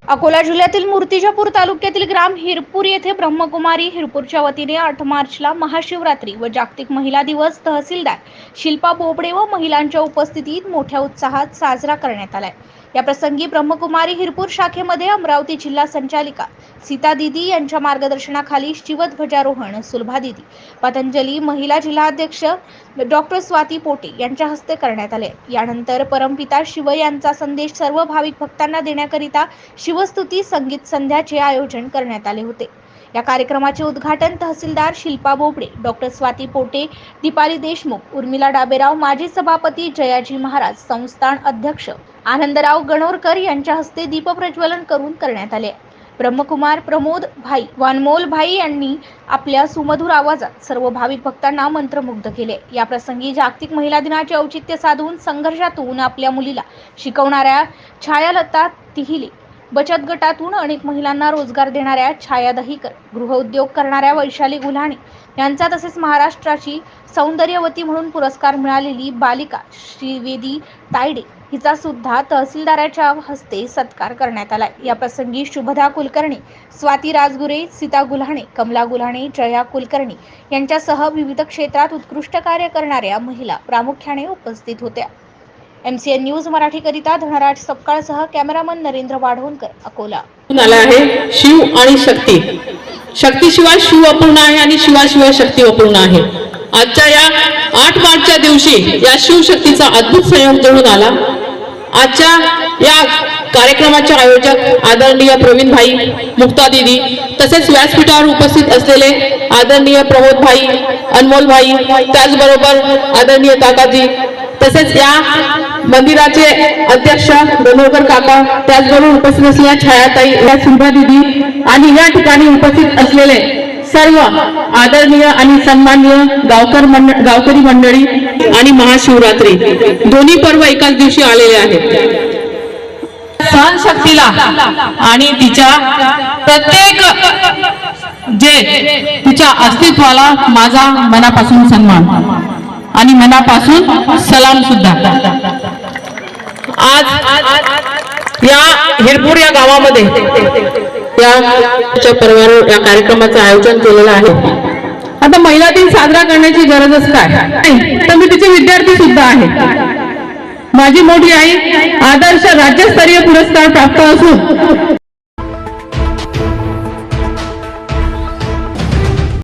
अकोला जिल्ह्यातील मूर्तिजापूर तालुक्यातील ग्राम हिरपूर येथे ब्रह्मकुमारी हिरपूरच्या वतीने 8 मार्चला महाशिवरात्री व जागतिक महिला दिवस तहसीलदार शिल्पा बोबडे व महिलांच्या उपस्थितीत मोठ्या उत्साहात साजरा करण्यात आलाय। या प्रसंगी ब्रह्मकुमारी हिरपूर शाखेमध्ये अमरावती जिल्हा संचालिका सीता दीदी यांच्या मार्गदर्शनाखाली शिवध्वजारोहण सुलभा दीदी, पतंजली महिला जिल्हाध्यक्ष डॉक्टर स्वाती पोटे यांच्या हस्ते करण्यात आले। यानंतर परमपिता शिव यांचा संदेश सर्व भाविक भक्तांना देण्याकरिता शिवस्तुती संगीत संध्याचे आयोजन करण्यात आले होते। या कार्यक्रमाचे उद्घाटन तहसीलदार शिल्पा बोबडे, डॉक्टर स्वाती पोटे, दीपाली देशमुख, उर्मिला डाबेराव, माजी सभापती जयाजी महाराज, संस्थान अध्यक्ष आनंदराव गणोरकर यांच्या हस्ते दीपप्रज्वलन करून करण्यात आले। ब्रह्मकुमार प्रमोद भाई वानमोल भाई यांनी आपल्या सुमधुर आवाजात सर्व भाविक भक्तांना मंत्रमुग्ध केले। या प्रसंगी जागतिक महिला दिनाचे औचित्य साधून संघर्षातून आपल्या मुलीला शिकवणाऱ्या छायालता तिहिले, बचत गटातून अनेक महिलांना रोजगार देणाऱ्या छाया दहीकर, गृहउद्योग करणाऱ्या वैशाली गुल्हाणे यांचा, तसेच महाराष्ट्राची सौंदर्यवती म्हणून पुरस्कार मिळालेली बालिका श्रीवेदी तायडे हिचा सुद्धा तहसीलदाराच्या हस्ते सत्कार करण्यात आला। या प्रसंगी शुभदा कुलकर्णी, स्वाती राजगुरे, सीता गुल्हाणे, कमला गुल्हाणे, जया कुलकर्णी यांच्यासह विविध क्षेत्रात उत्कृष्ट कार्य करणाऱ्या महिला प्रामुख्याने उपस्थित होत्या। MCN न्यूज मराठी करिता धनराज सपकाळसह कॅमेरामन नरेंद्र वाढवणकर, अकोला। आला आहे शिव आणि शक्ती। शक्तीशिवाय शिव अपूर्ण आहे आणि शिवाशिवाय शक्ती अपूर्ण आहे। आजच्या या 8 मार्चच्या दिवशी या शिवशक्तीचा अद्भुत संयोग जळून आला। आजच्या या कार्यक्रमाचे आयोजक आदरणीय प्रवीण भाई, मुक्ता दीदी, तसेच व्यासपीठावर उपस्थित असलेले आदरणीय प्रमोद भाई, अनमोल भाई, त्याचबरोबर आदरणीय काकाजी, तसेच या मंदिराचे अध्यक्ष गणोरकर काका, त्याचबरोबर उपस्थित असलेल्या छायाताई, या सुलभा दीदी आणि या ठिकाणी उपस्थित असलेले सर्व आदरणीय आणि सन्माननीय गावकरी मंडळी आणि महाशिवरात्री दोन्ही पर्व एकाच दिवशी आलेले आहेत। सहनशक्तीला आणि तिच्या प्रत्येक तिच्या अस्तित्वाला माझा मनापासून सन्मान आणि मनापासून सलाम सुद्धा। आज या हिरपूर या गावामध्ये या पर्वावर या कार्यक्रमाचं आयोजन केलेलं आहे। आता महिला दिन साजरा करण्याची गरजच काय, तर मी तिचे विद्यार्थी सुद्धा आहे। माझी मोठी आई आदर्श राज्यस्तरीय पुरस्कार प्राप्त असून